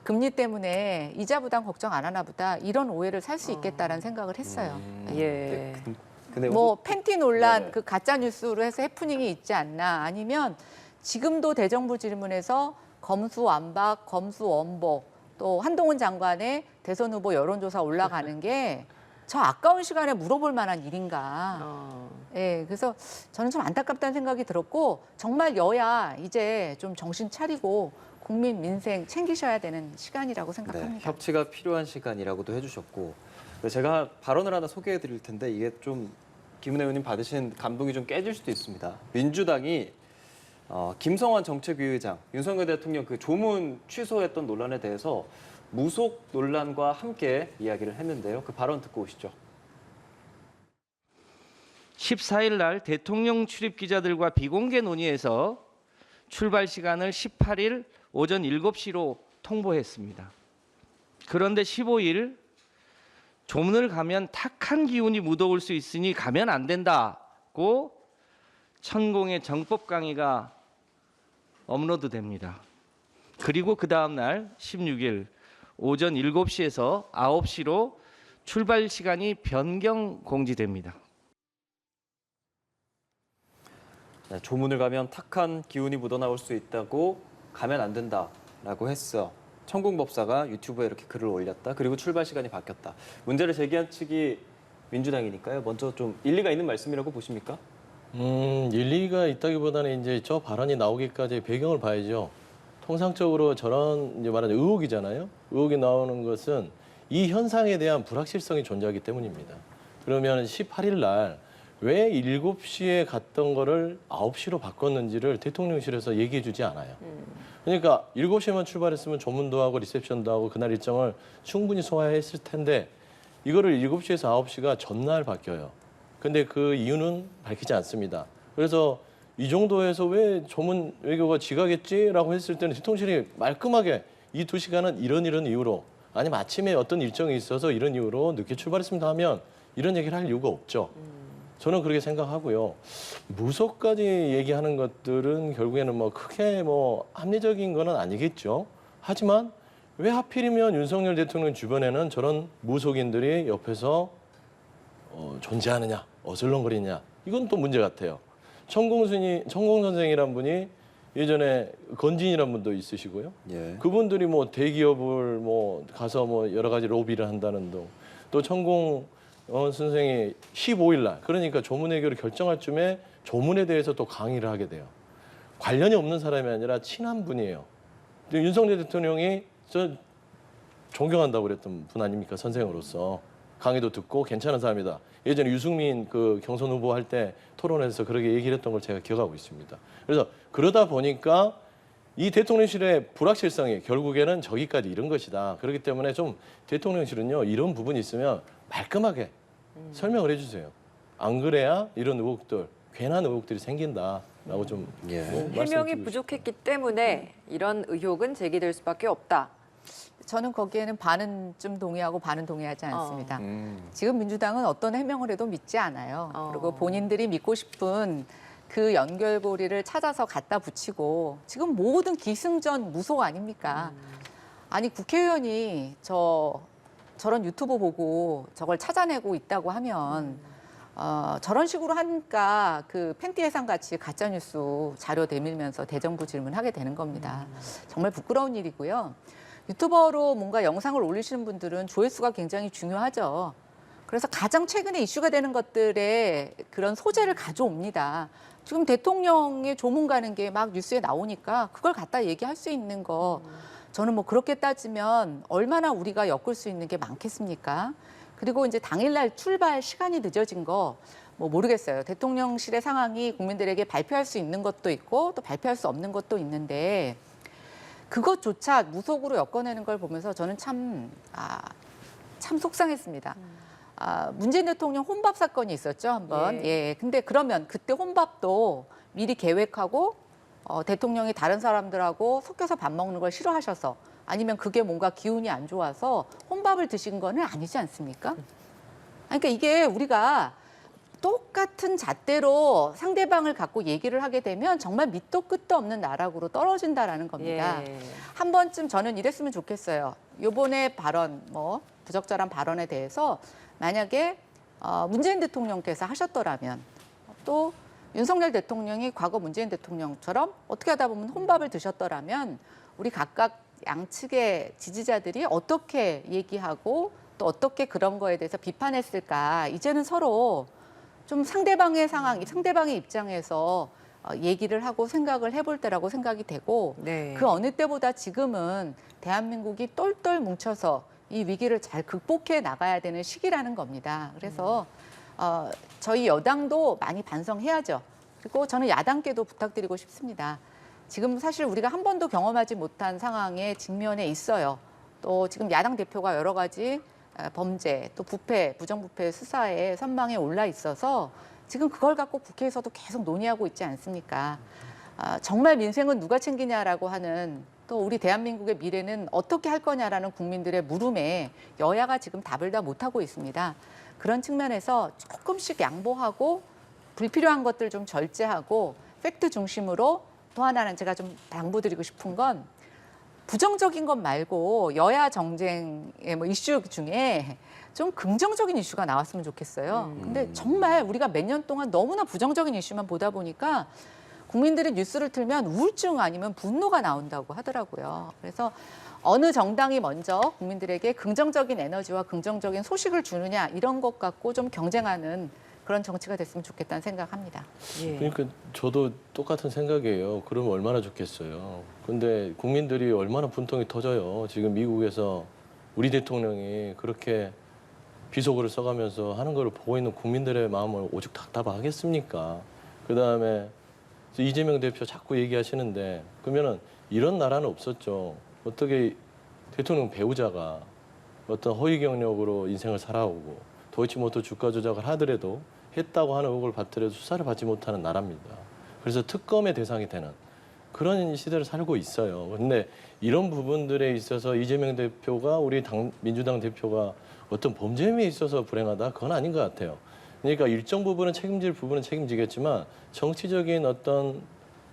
금리 때문에 이자 부담 걱정 안 하나 보다. 이런 오해를 살 수 있겠다라는 생각을 했어요. 예. 근데 뭐 팬티 논란 네네. 그 가짜 뉴스로 해서 해프닝이 있지 않나 아니면 지금도 대정부 질문에서 검수완박, 검수원복 또 한동훈 장관의 대선 후보 여론조사 올라가는 게 저 아까운 시간에 물어볼 만한 일인가. 예, 그래서 저는 좀 안타깝다는 생각이 들었고 정말 여야 이제 좀 정신 차리고 국민 민생 챙기셔야 되는 시간이라고 네, 생각합니다. 협치가 필요한 시간이라고도 해주셨고 제가 발언을 하나 소개해드릴 텐데 이게 좀 김은혜 의원님 받으신 감동이 좀 깨질 수도 있습니다. 민주당이 김성환 정책위의장, 윤석열 대통령 그 조문 취소했던 논란에 대해서 무속 논란과 함께 이야기를 했는데요. 그 발언 듣고 오시죠. 14일 날 대통령 출입 기자들과 비공개 논의에서 출발 시간을 18일 오전 7시로 통보했습니다. 그런데 15일 조문을 가면 탁한 기운이 묻어올 수 있으니 가면 안 된다고 천공의 정법 강의가 업로드됩니다. 그리고 그 다음 날 16일 오전 7시에서 9시로 출발 시간이 변경 공지됩니다. 네, 조문을 가면 탁한 기운이 묻어나올 수 있다고 가면 안 된다라고 했어. 천공법사가 유튜브에 이렇게 글을 올렸다. 그리고 출발 시간이 바뀌었다. 문제를 제기한 측이 민주당이니까요. 먼저 좀 일리가 있는 말씀이라고 보십니까? 일리가 있다기보다는 이제 저 발언이 나오기까지 배경을 봐야죠. 통상적으로 저런 이제 말하는 의혹이잖아요. 의혹이 나오는 것은 이 현상에 대한 불확실성이 존재하기 때문입니다. 그러면 18일 날 왜 7시에 갔던 거를 9시로 바꿨는지를 대통령실에서 얘기해 주지 않아요. 그러니까 7시에만 출발했으면 조문도 하고 리셉션도 하고 그날 일정을 충분히 소화했을 텐데 이거를 7시에서 9시가 전날 바뀌어요. 근데 그 이유는 밝히지 않습니다. 그래서 이 정도에서 왜 조문 외교가 지가겠지라고 했을 때는 대통령실이 말끔하게 이 2시간은 이런 이유로 아니면 아침에 어떤 일정이 있어서 이런 이유로 늦게 출발했습니다 하면 이런 얘기를 할 이유가 없죠. 저는 그렇게 생각하고요. 무소까지 얘기하는 것들은 결국에는 뭐 크게 뭐 합리적인 건 아니겠죠. 하지만 왜 하필이면 윤석열 대통령 주변에는 저런 무속인들이 옆에서 존재하느냐, 어슬렁거리냐. 이건 또 문제 같아요. 천공 선생이란 분이 예전에 건진이란 분도 있으시고요. 예. 그분들이 뭐 대기업을 뭐 가서 뭐 여러 가지 로비를 한다는 등 또 천공 선생이 15일 날 그러니까 조문 외교를 결정할 쯤에 조문에 대해서 또 강의를 하게 돼요. 관련이 없는 사람이 아니라 친한 분이에요. 근데 윤석열 대통령이 저 존경한다고 그랬던 분 아닙니까? 선생으로서. 강의도 듣고 괜찮은 사람이다. 예전에 유승민 그 경선 후보 할 때 토론에서 그렇게 얘기를 했던 걸 제가 기억하고 있습니다. 그래서 그러다 보니까 이 대통령실의 불확실성이 결국에는 저기까지 이른 것이다. 그렇기 때문에 좀 대통령실은요, 이런 부분이 있으면 말끔하게 설명을 해주세요. 안 그래야 이런 의혹들, 괜한 의혹들이 생긴다라고 좀 예. 말씀드리고 해명이 싶습니다. 부족했기 때문에 이런 의혹은 제기될 수밖에 없다. 저는 거기에는 반은 좀 동의하고 반은 동의하지 않습니다. 음. 지금 민주당은 어떤 해명을 해도 믿지 않아요. 어. 그리고 본인들이 믿고 싶은 그 연결고리를 찾아서 갖다 붙이고 지금 모든 기승전 무속 아닙니까? 아니 국회의원이 저런 유튜브 보고 저걸 찾아내고 있다고 하면 저런 식으로 하니까 그 팬티 해상 같이 가짜 뉴스 자료 내밀면서 대정부 질문하게 되는 겁니다. 정말 부끄러운 일이고요. 유튜버로 뭔가 영상을 올리시는 분들은 조회수가 굉장히 중요하죠. 그래서 가장 최근에 이슈가 되는 것들의 그런 소재를 가져옵니다. 지금 대통령의 조문 가는 게 막 뉴스에 나오니까 그걸 갖다 얘기할 수 있는 거 저는 뭐 그렇게 따지면 얼마나 우리가 엮을 수 있는 게 많겠습니까? 그리고 이제 당일날 출발 시간이 늦어진 거 뭐 모르겠어요. 대통령실의 상황이 국민들에게 발표할 수 있는 것도 있고 또 발표할 수 없는 것도 있는데 그것조차 무속으로 엮어내는 걸 보면서 저는 참 속상했습니다. 문재인 대통령 혼밥 사건이 있었죠, 한번. 예. 근데 그러면 그때 혼밥도 미리 계획하고 대통령이 다른 사람들하고 섞여서 밥 먹는 걸 싫어하셔서 아니면 그게 뭔가 기운이 안 좋아서 혼밥을 드신 거는 아니지 않습니까? 그러니까 이게 우리가 똑같은 잣대로 상대방을 갖고 얘기를 하게 되면 정말 밑도 끝도 없는 나락으로 떨어진다라는 겁니다. 예. 한 번쯤 저는 이랬으면 좋겠어요. 요번에 발언, 뭐 부적절한 발언에 대해서 만약에 문재인 대통령께서 하셨더라면 또 윤석열 대통령이 과거 문재인 대통령처럼 어떻게 하다 보면 혼밥을 드셨더라면 우리 각각 양측의 지지자들이 어떻게 얘기하고 또 어떻게 그런 거에 대해서 비판했을까. 이제는 서로 좀 상대방의 상황, 상대방의 입장에서 얘기를 하고 생각을 해볼 때라고 생각이 되고 네. 그 어느 때보다 지금은 대한민국이 똘똘 뭉쳐서 이 위기를 잘 극복해 나가야 되는 시기라는 겁니다. 그래서 저희 여당도 많이 반성해야죠. 그리고 저는 야당께도 부탁드리고 싶습니다. 지금 사실 우리가 한 번도 경험하지 못한 상황에 직면해 있어요. 또 지금 야당 대표가 여러 가지 범죄, 또 부패, 부정부패 수사에 선망에 올라 있어서 지금 그걸 갖고 국회에서도 계속 논의하고 있지 않습니까? 정말 민생은 누가 챙기냐라고 하는 또 우리 대한민국의 미래는 어떻게 할 거냐라는 국민들의 물음에 여야가 지금 답을 다 못하고 있습니다. 그런 측면에서 조금씩 양보하고 불필요한 것들 좀 절제하고 팩트 중심으로 또 하나는 제가 좀 당부드리고 싶은 건 부정적인 것 말고 여야 정쟁의 뭐 이슈 중에 좀 긍정적인 이슈가 나왔으면 좋겠어요. 근데 정말 우리가 몇 년 동안 너무나 부정적인 이슈만 보다 보니까 국민들이 뉴스를 틀면 우울증 아니면 분노가 나온다고 하더라고요. 그래서 어느 정당이 먼저 국민들에게 긍정적인 에너지와 긍정적인 소식을 주느냐 이런 것 갖고 좀 경쟁하는 그런 정치가 됐으면 좋겠다는 생각합니다. 예. 그러니까 저도 똑같은 생각이에요. 그러면 얼마나 좋겠어요. 근데 국민들이 얼마나 분통이 터져요. 지금 미국에서 우리 대통령이 그렇게 비속어를 써가면서 하는 걸 보고 있는 국민들의 마음을 오죽 답답하겠습니까? 그다음에 이재명 대표 자꾸 얘기하시는데 그러면은 이런 나라는 없었죠. 어떻게 대통령 배우자가 어떤 허위 경력으로 인생을 살아오고 도이치모터 주가 조작을 하더라도 했다고 하는 의혹을 받더라도 수사를 받지 못하는 나라입니다. 그래서 특검의 대상이 되는 그런 시대를 살고 있어요. 근데 이런 부분들에 있어서 이재명 대표가 우리 민주당 대표가 어떤 범죄 혐의에 있어서 불행하다? 그건 아닌 것 같아요. 그러니까 일정 부분은 책임질 부분은 책임지겠지만 정치적인 어떤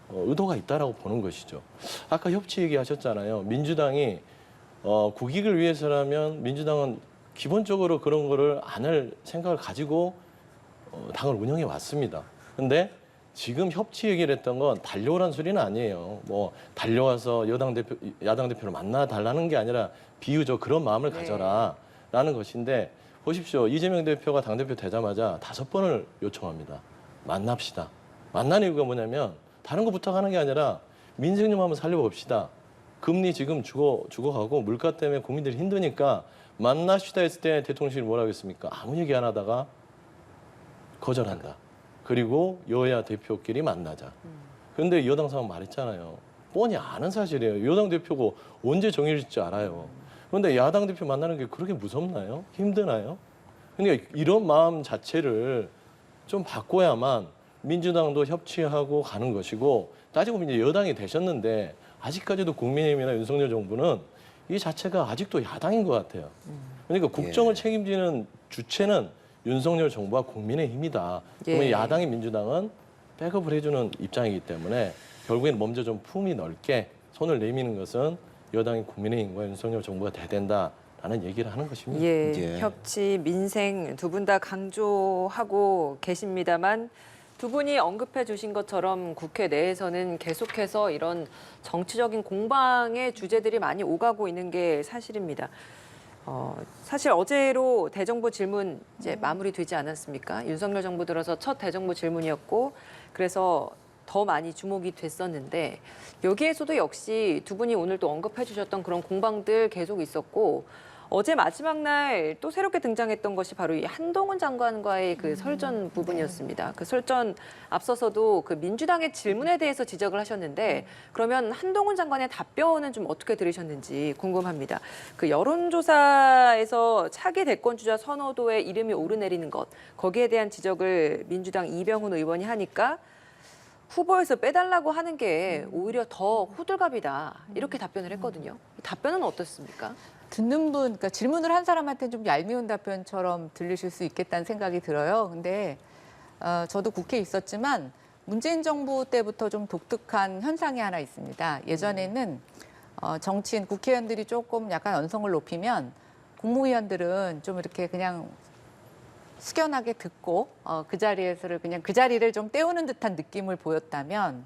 의도가 있다라고 보는 것이죠. 아까 협치 얘기하셨잖아요. 민주당이 국익을 위해서라면 민주당은 기본적으로 그런 거를 안 할 생각을 가지고 당을 운영해 왔습니다. 근데 지금 협치 얘기를 했던 건 달려오란 소리는 아니에요. 뭐 달려와서 야당 대표를 만나 달라는 게 아니라 비유적 그런 마음을 가져라라는 것인데 보십시오. 이재명 대표가 당대표 되자마자 5번을 요청합니다. 만납시다. 만나는 이유가 뭐냐면 다른 거 부탁하는 게 아니라 민생 좀 한번 살려봅시다. 금리 지금 죽어가고 물가 때문에 국민들이 힘드니까 만납시다 했을 때 대통령실이 뭐라 하겠습니까? 아무 얘기 안 하다가 거절한다. 그리고 여야 대표끼리 만나자. 그런데 여당 상황 말했잖아요. 뻔히 아는 사실이에요. 여당 대표고 언제 정해질 줄 알아요. 그런데 야당 대표 만나는 게 그렇게 무섭나요? 힘드나요? 그러니까 이런 마음 자체를 좀 바꿔야만 민주당도 협치하고 가는 것이고 따지고 보면 이제 여당이 되셨는데 아직까지도 국민의힘이나 윤석열 정부는 이 자체가 아직도 야당인 것 같아요. 그러니까 국정을 책임지는 주체는 윤석열 정부와 국민의힘이다. 그러면 예. 야당인 민주당은 백업을 해주는 입장이기 때문에 결국엔 먼저 좀 품이 넓게 손을 내미는 것은 여당인 국민의힘과 윤석열 정부가 돼야 된다라는 얘기를 하는 것입니다. 예, 예. 협치, 민생 두 분 다 강조하고 계십니다만 두 분이 언급해 주신 것처럼 국회 내에서는 계속해서 이런 정치적인 공방의 주제들이 많이 오가고 있는 게 사실입니다. 사실 어제로 대정부 질문 이제 마무리되지 않았습니까? 윤석열 정부 들어서 첫 대정부 질문이었고 그래서 더 많이 주목이 됐었는데 여기에서도 역시 두 분이 오늘 또 언급해 주셨던 그런 공방들 계속 있었고 어제 마지막 날 또 새롭게 등장했던 것이 바로 이 한동훈 장관과의 그 설전 부분이었습니다. 그 설전 앞서서도 그 민주당의 질문에 대해서 지적을 하셨는데 그러면 한동훈 장관의 답변은 좀 어떻게 들으셨는지 궁금합니다. 그 여론조사에서 차기 대권 주자 선호도에 이름이 오르내리는 것 거기에 대한 지적을 민주당 이병훈 의원이 하니까 후보에서 빼달라고 하는 게 오히려 더 호들갑이다 이렇게 답변을 했거든요. 답변은 어떻습니까? 듣는 분, 그러니까 질문을 한 사람한테 좀 얄미운 답변처럼 들리실 수 있겠다는 생각이 들어요. 근데 저도 국회에 있었지만 문재인 정부 때부터 좀 독특한 현상이 하나 있습니다. 예전에는 정치인, 국회의원들이 조금 약간 언성을 높이면 국무위원들은 좀 이렇게 그냥 숙연하게 듣고 그 자리에서를 그냥 그 자리를 좀 때우는 듯한 느낌을 보였다면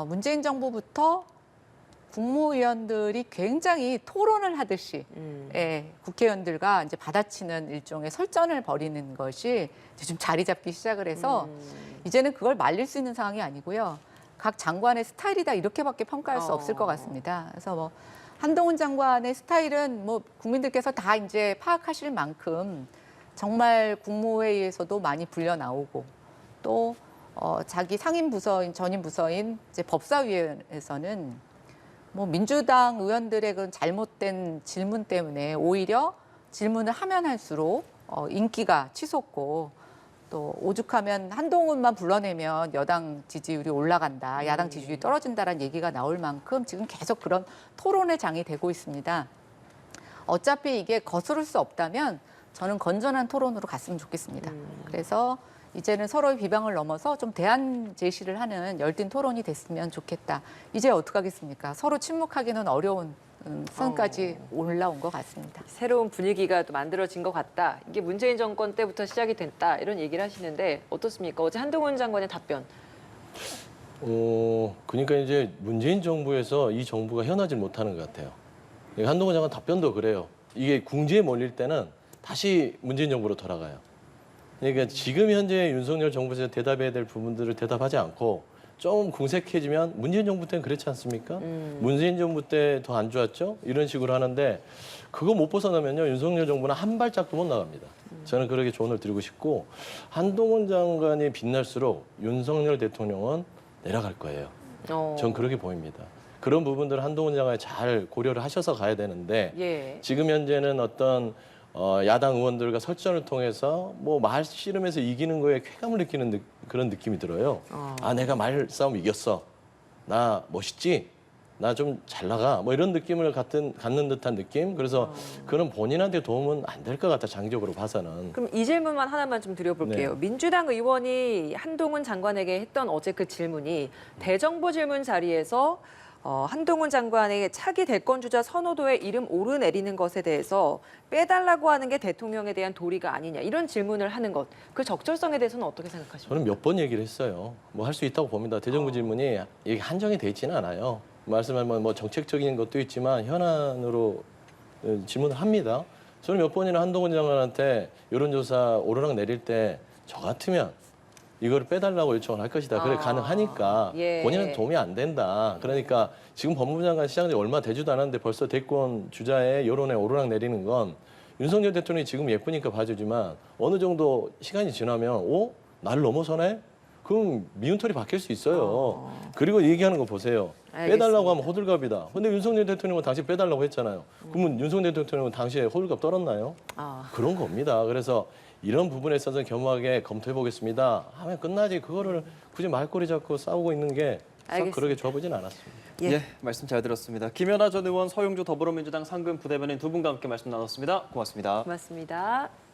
문재인 정부부터 국무위원들이 굉장히 토론을 하듯이 국회의원들과 이제 받아치는 일종의 설전을 벌이는 것이 이제 좀 자리 잡기 시작을 해서 이제는 그걸 말릴 수 있는 상황이 아니고요. 각 장관의 스타일이다 이렇게밖에 평가할 수 없을 것 같습니다. 그래서 뭐 한동훈 장관의 스타일은 뭐 국민들께서 다 이제 파악하실 만큼 정말 국무회의에서도 많이 불려 나오고 또 자기 상임 부서인 전임 부서인 이제 법사위에서는 뭐 민주당 의원들의 그런 잘못된 질문 때문에 오히려 질문을 하면 할수록 인기가 치솟고 또 오죽하면 한동훈만 불러내면 여당 지지율이 올라간다, 야당 지지율이 떨어진다라는 얘기가 나올 만큼 지금 계속 그런 토론의 장이 되고 있습니다. 어차피 이게 거스를 수 없다면 저는 건전한 토론으로 갔으면 좋겠습니다. 그래서 이제는 서로의 비방을 넘어서 좀 대안 제시를 하는 열띤 토론이 됐으면 좋겠다. 이제 어떡하겠습니까? 서로 침묵하기는 어려운 선까지 올라온 것 같습니다. 새로운 분위기가 또 만들어진 것 같다. 이게 문재인 정권 때부터 시작이 됐다. 이런 얘기를 하시는데 어떻습니까? 어제 한동훈 장관의 답변. 그러니까 이제 문재인 정부에서 이 정부가 현하지 못하는 것 같아요. 한동훈 장관 답변도 그래요. 이게 궁지에 몰릴 때는 다시 문재인 정부로 돌아가요. 그러니까 지금 현재 윤석열 정부에서 대답해야 될 부분들을 대답하지 않고 좀 궁색해지면 문재인 정부 때는 그렇지 않습니까? 문재인 정부 때 더 안 좋았죠? 이런 식으로 하는데 그거 못 벗어나면요. 윤석열 정부는 한 발짝도 못 나갑니다. 저는 그렇게 조언을 드리고 싶고 한동훈 장관이 빛날수록 윤석열 대통령은 내려갈 거예요. 전 그렇게 보입니다. 그런 부분들을 한동훈 장관이 잘 고려를 하셔서 가야 되는데 예. 지금 현재는 어떤 야당 의원들과 설전을 통해서 뭐 말 씨름에서 이기는 거에 쾌감을 느끼는 그런 느낌이 들어요. 아, 내가 말싸움 이겼어. 나 멋있지? 나 좀 잘 나가. 뭐 이런 느낌을 갖는 듯한 느낌. 그래서 그런 본인한테 도움은 안 될 것 같아, 장기적으로 봐서는. 그럼 이 질문만 하나만 좀 드려볼게요. 네. 민주당 의원이 한동훈 장관에게 했던 어제 그 질문이 대정부 질문 자리에서 한동훈 장관의 차기 대권 주자 선호도에 이름 오르내리는 것에 대해서 빼달라고 하는 게 대통령에 대한 도리가 아니냐 이런 질문을 하는 것, 그 적절성에 대해서는 어떻게 생각하십니까? 저는 몇 번 얘기를 했어요. 뭐 할 수 있다고 봅니다. 대정부 질문이 이게 한정이 돼 있지는 않아요. 말씀하면 뭐 정책적인 것도 있지만 현안으로 질문을 합니다. 저는 몇 번이나 한동훈 장관한테 여론조사 오르락 내릴 때 저 같으면 이걸 빼달라고 요청을 할 것이다. 그래 가능하니까 예. 본인한테 도움이 안 된다. 그러니까 지금 법무부 장관 시작한 지 얼마 되지도 않았는데 벌써 대권 주자의 여론에 오르락 내리는 건 윤석열 대통령이 지금 예쁘니까 봐주지만 어느 정도 시간이 지나면 나를 넘어서네? 그럼 미운털이 바뀔 수 있어요. 그리고 얘기하는 거 보세요. 알겠습니다. 빼달라고 하면 호들갑이다. 근데 윤석열 대통령은 당시 빼달라고 했잖아요. 그러면 윤석열 대통령은 당시에 호들갑 떨었나요? 그런 겁니다. 그래서 이런 부분에 있어서 겸허하게 검토해 보겠습니다. 하면 끝나지. 그거를 굳이 말꼬리 잡고 싸우고 있는 게 썩 알겠습니다. 그렇게 좋아 보진 않았습니다. 예, 말씀 잘 들었습니다. 김연아 전 의원, 서용주 더불어민주당 상근 부대변인 두 분과 함께 말씀 나눴습니다. 고맙습니다. 고맙습니다.